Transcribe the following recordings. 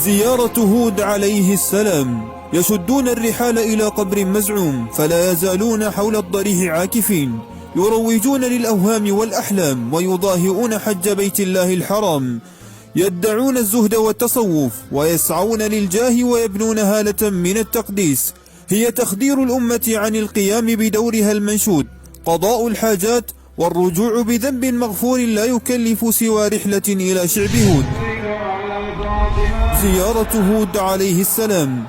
زيارة هود عليه السلام. يشدون الرحال إلى قبر مزعوم، فلا يزالون حول الضريح عاكفين، يروجون للأوهام والأحلام، ويضاهئون حج بيت الله الحرام، يدعون الزهد والتصوف، ويسعون للجاه، ويبنون هالة من التقديس هي تخدير الأمة عن القيام بدورها المنشود، قضاء الحاجات والرجوع بذنب مغفور لا يكلف سوى رحلة إلى شعب هود. زيارة هود عليه السلام.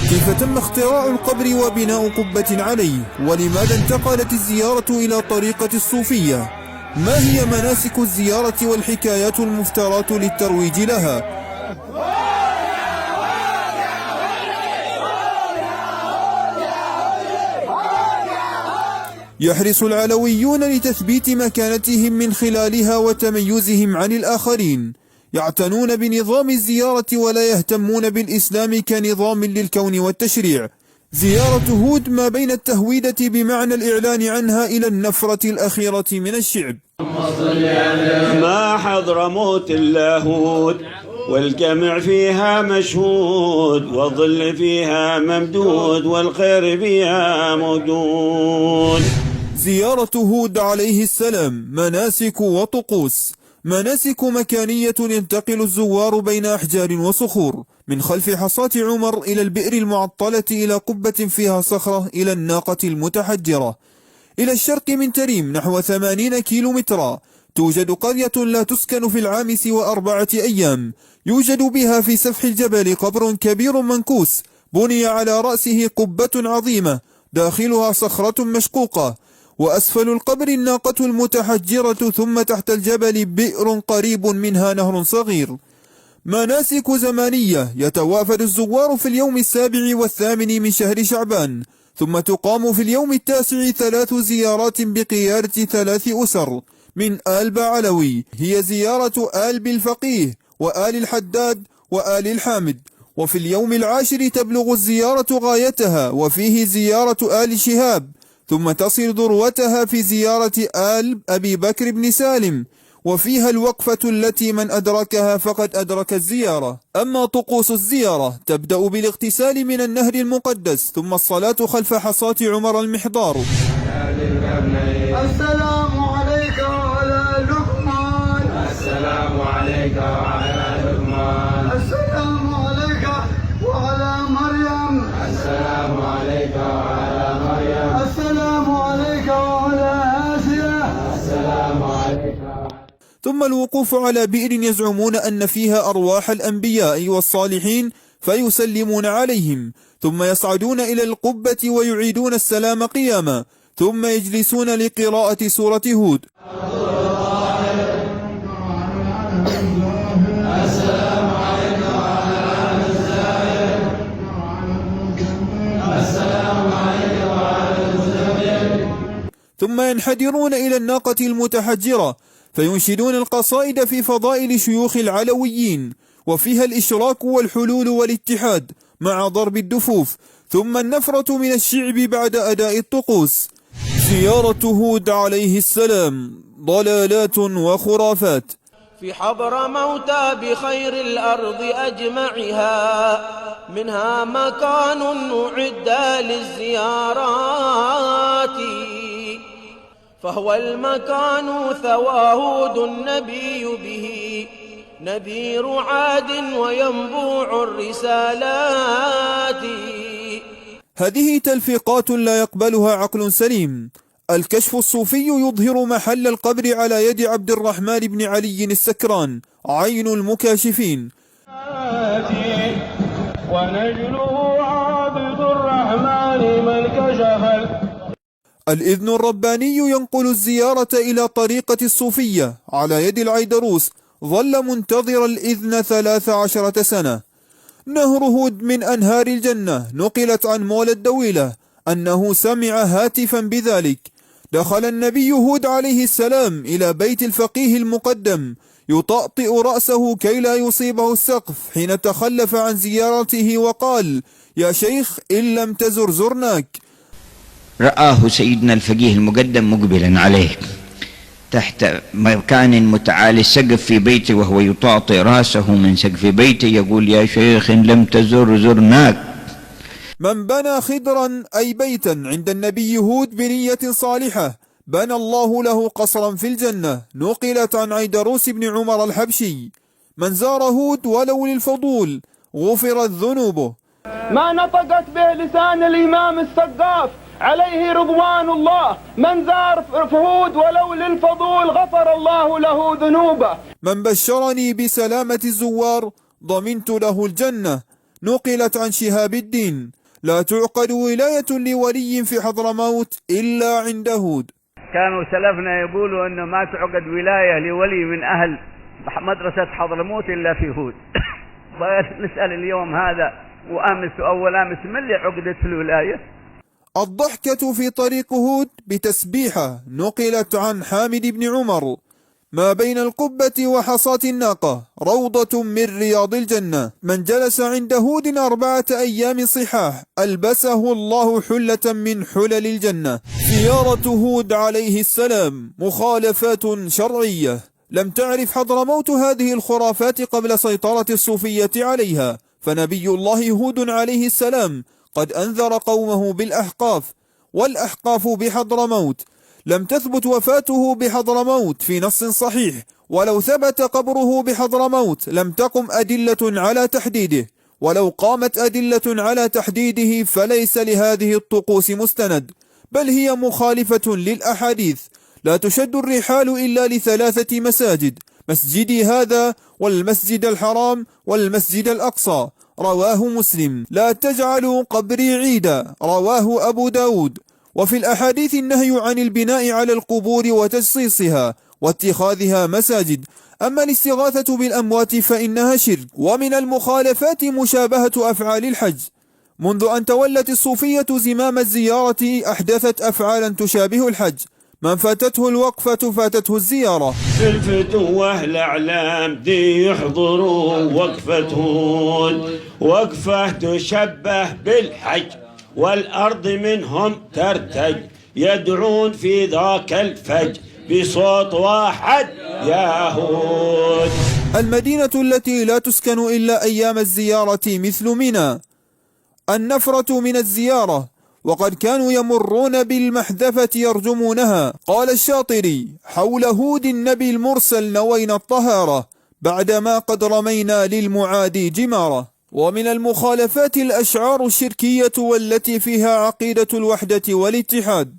كيف تم اختراع القبر وبناء قبة عليه؟ ولماذا انتقلت الزيارة إلى طريقة الصوفية؟ ما هي مناسك الزيارة والحكايات المفتراه للترويج لها؟ يحرص العلويون لتثبيت مكانتهم من خلالها وتميزهم عن الآخرين، يعتنون بنظام الزيارة ولا يهتمون بالإسلام كنظام للكون والتشريع. زيارة هود ما بين التهويدة بمعنى الإعلان عنها إلى النفرة الأخيرة من الشعب. ما حضرموت إلا هود، والجمع فيها مشهود، والظل فيها ممدود، والخير فيها موجود. زيارة هود عليه السلام. مناسك وطقوس. مناسك مكانية ينتقل الزوار بين أحجار وصخور، من خلف حصاة عمر إلى البئر المعطلة، إلى قبة فيها صخرة، إلى الناقة المتحجرة. إلى الشرق من تريم نحو 80 كيلومترا توجد قرية لا تسكن في العام سوى 4 أيام، يوجد بها في سفح الجبل قبر كبير منكوس بني على رأسه قبة عظيمة داخلها صخرة مشقوقة، وأسفل القبر الناقة المتحجرة، ثم تحت الجبل بئر قريب منها نهر صغير. مناسك زمانية. يتوافد الزوار في اليوم 7 و8 من شهر شعبان، ثم تقام في اليوم 9 3 زيارات بقيادة 3 أسر من آل بعلوي، هي زيارة آل بالفقيه وآل الحداد وآل الحامد. وفي اليوم 10 تبلغ الزيارة غايتها، وفيه زيارة آل شهاب، ثم تصل ذروتها في زيارة آل أبي بكر بن سالم، وفيها الوقفة التي من أدركها فقد أدرك الزيارة. أما طقوس الزيارة تبدأ بالاغتسال من النهر المقدس، ثم الصلاة خلف حصاة عمر المحضار. السلام عليك وعلى لقمان، السلام عليك وعلى لقمان، السلام عليك وعلى مريم، السلام عليك وعلى مريم، السلام عليك وعلى آسيا، السلام عليك. ثم الوقوف على بئر يزعمون أن فيها أرواح الأنبياء والصالحين فيسلمون عليهم، ثم يصعدون إلى القبة ويعيدون السلام قياما، ثم يجلسون لقراءة سورة هود. ثم ينحدرون إلى الناقة المتحجرة فينشدون القصائد في فضائل شيوخ العلويين، وفيها الإشراك والحلول والاتحاد مع ضرب الدفوف، ثم النفرة من الشعب بعد أداء الطقوس. زيارة هود عليه السلام. ضلالات وخرافات. في حبر موتى بخير الأرض أجمعها، منها مكان أعد للزيارات، فهو المكان ثوى هود النبي به، نذير عاد وينبوع الرسالات. هذه تلفيقات لا يقبلها عقل سليم. الكشف الصوفي يظهر محل القبر على يد عبد الرحمن بن علي السكران، عين المكاشفين. ونجله عبد الرحمن من كشف. الإذن الرباني ينقل الزيارة إلى طريقة الصوفية على يد العيدروس، ظل منتظر الإذن 13 سنة. نهر هود من أنهار الجنة. نقلت عن مولى الدويلة أنه سمع هاتفا بذلك. دخل النبي هود عليه السلام إلى بيت الفقيه المقدم يطأطئ رأسه كي لا يصيبه السقف حين تخلف عن زيارته، وقال: يا شيخ إن لم تزر زرناك. رآه سيدنا الفقيه المقدم مقبلا عليه، تحت مكان متعالي السقف في بيته وهو يطاطي راسه من سقف بيته يقول: يا شيخ إن لم تزر زرناك. من بنى خدرا أي بيتا عند النبي هود بنية صالحة بنى الله له قصرا في الجنة. نقلت عن عيدروس بن عمر الحبشي: من زار هود ولو للفضول غفرت ذنوبه. ما نطقت به لسان الإمام السقاف عليه رضوان الله: من زار هود ولو للفضول غفر الله له ذنوبه. من بشرني بسلامة الزوار ضمنت له الجنة. نقلت عن شهاب الدين: لا تعقد ولاية لولي في حضرموت إلا عند هود. كانوا سلفنا يقولوا أنه ما تعقد ولاية لولي من أهل مدرسة حضرموت إلا في هود. نسأل اليوم هذا وأمس وأول أمس من اللي عقدت في الولاية؟ الضحكة في طريق هود بتسبيحة. نقلت عن حامد بن عمر: ما بين القبة وحصاة الناقة روضة من رياض الجنة. من جلس عند هود 4 أيام صحاح ألبسه الله حلة من حلل الجنة. زيارة هود عليه السلام مخالفات شرعية. لم تعرف حضرموت هذه الخرافات قبل سيطرة الصوفية عليها، فنبي الله هود عليه السلام قد أنذر قومه بالأحقاف، والأحقاف بحضرموت. لم تثبت وفاته بحضرموت في نص صحيح، ولو ثبت قبره بحضرموت لم تقم أدلة على تحديده، ولو قامت أدلة على تحديده فليس لهذه الطقوس مستند، بل هي مخالفة للأحاديث. لا تشد الرحال إلا ل3 مساجد: مسجدي هذا والمسجد الحرام والمسجد الأقصى. رواه مسلم. لا تجعلوا قبري عيدا. رواه أبو داود. وفي الأحاديث النهي عن البناء على القبور وتجصيصها واتخاذها مساجد. أما الاستغاثة بالأموات فإنها شرك. ومن المخالفات مشابهة أفعال الحج. منذ أن تولت الصوفية زمام الزيارة أحدثت أفعالا تشابه الحج. من فاتته الوقفة فاتته الزيارة. الفتوة الأعلام دي يحضروا وقفة هود، وقفة تشبه بالحج، والأرض منهم ترتج، يدعون في ذاك الفج بصوت واحد: يا هود. المدينة التي لا تسكن إلا أيام الزيارة مثل منى. النفرة من الزيارة، وقد كانوا يمرون بالمحذفة يرجمونها. قال الشاطري: حول هود النبي المرسل نوينا الطهارة بعدما قد رمينا للمعادي جمارة. ومن المخالفات الأشعار الشركية والتي فيها عقيدة الوحدة والاتحاد.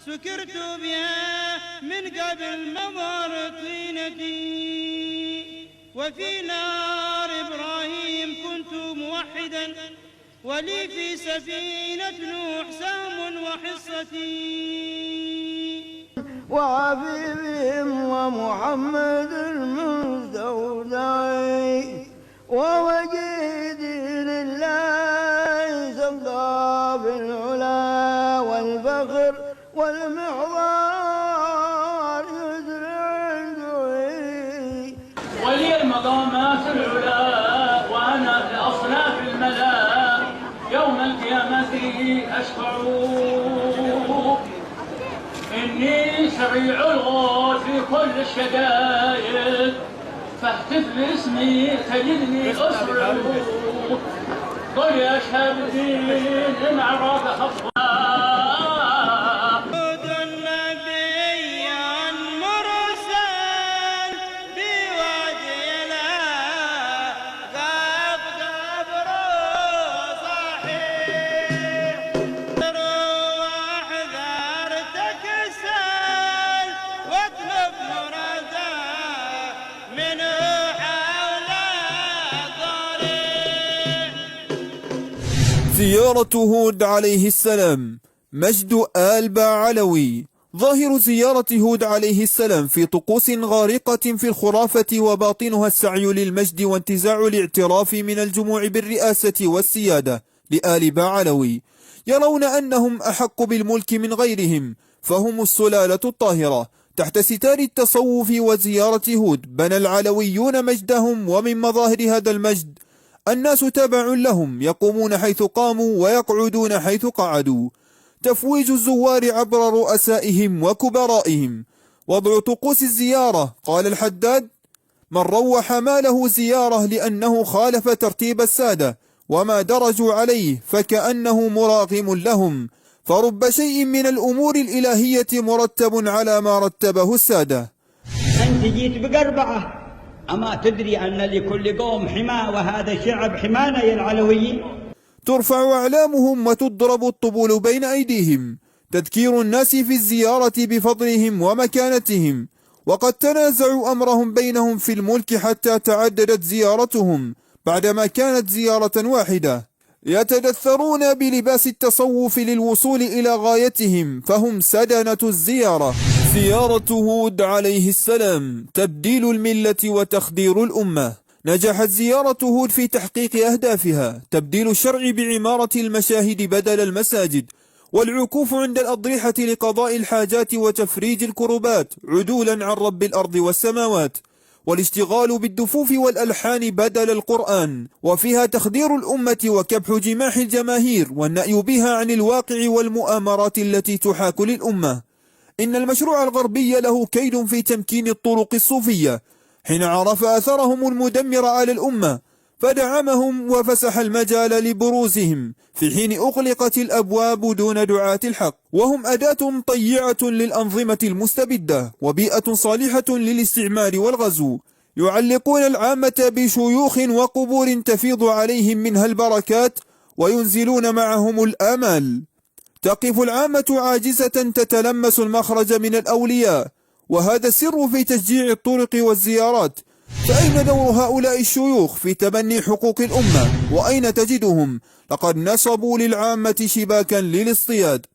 سكرت بها من قبل مضر طينتي، وفي نار إبراهيم كنت موحدا، ولي في سفينة نوح سهم وحصتي. وعبيبهم ومحمد المستودع ووجيد لله سمضى بالعلا والفخر والمحضار يزرع دعي. ولي المقامات العلا وانا لاصناف الملا يوم القيامه اشفع. اني سريع الغوث في كل الشدائد، فاهتف باسمي تجدني اسرع. قل يا شهاب الدين معرض خطوه. زيارة هود عليه السلام. مجد آل باعلوي. ظاهر زيارة هود عليه السلام في طقوس غارقة في الخرافة وباطنها السعي للمجد وانتزاع الاعتراف من الجموع بالرئاسة والسيادة لآل باعلوي. يرون أنهم أحق بالملك من غيرهم، فهم السلالة الطاهرة. تحت ستار التصوف وزيارة هود بنى العلويون مجدهم، ومن مظاهر هذا المجد الناس تبع لهم، يقومون حيث قاموا ويقعدون حيث قعدوا. تفويج الزوار عبر رؤسائهم وكبرائهم. وضع طقوس الزيارة. قال الحداد: من روح ما له زيارة لأنه خالف ترتيب السادة وما درجوا عليه فكأنه مراغم لهم، فرب شيء من الأمور الإلهية مرتب على ما رتبه السادة. أنت جيت بقربعة، أما تدري أن لكل قوم حمى وهذا الشعب حمانا يا العلويين. ترفع أعلامهم وتضرب الطبول بين أيديهم. تذكير الناس في الزيارة بفضلهم ومكانتهم. وقد تنازعوا أمرهم بينهم في الملك حتى تعددت زيارتهم بعدما كانت زيارة واحدة. يتدثرون بلباس التصوف للوصول إلى غايتهم، فهم سدنة الزيارة. زيارة هود عليه السلام. تبديل الملة وتخدير الأمة. نجحت زيارة هود في تحقيق أهدافها: تبديل الشرع بعمارة المشاهد بدل المساجد، والعكوف عند الأضرحة لقضاء الحاجات وتفريج الكربات عدولا عن رب الأرض والسماوات، والاشتغال بالدفوف والألحان بدل القرآن. وفيها تخدير الأمة وكبح جماح الجماهير والنأي بها عن الواقع والمؤامرات التي تحاك للأمة. إن المشروع الغربي له كيد في تمكين الطرق الصوفية، حين عرف أثرهم المدمر على الأمة فدعمهم وفسح المجال لبروزهم، في حين أغلقت الأبواب دون دعاة الحق، وهم أداة طيعة للأنظمة المستبدة وبيئة صالحة للاستعمار والغزو. يعلقون العامة بشيوخ وقبور تفيض عليهم منها البركات، وينزلون معهم الآمال. تقف العامة عاجزة تتلمس المخرج من الأولياء، وهذا السر في تشجيع الطرق والزيارات. فأين دور هؤلاء الشيوخ في تبني حقوق الأمة؟ وأين تجدهم؟ لقد نصبوا للعامة شباكا للاصطياد.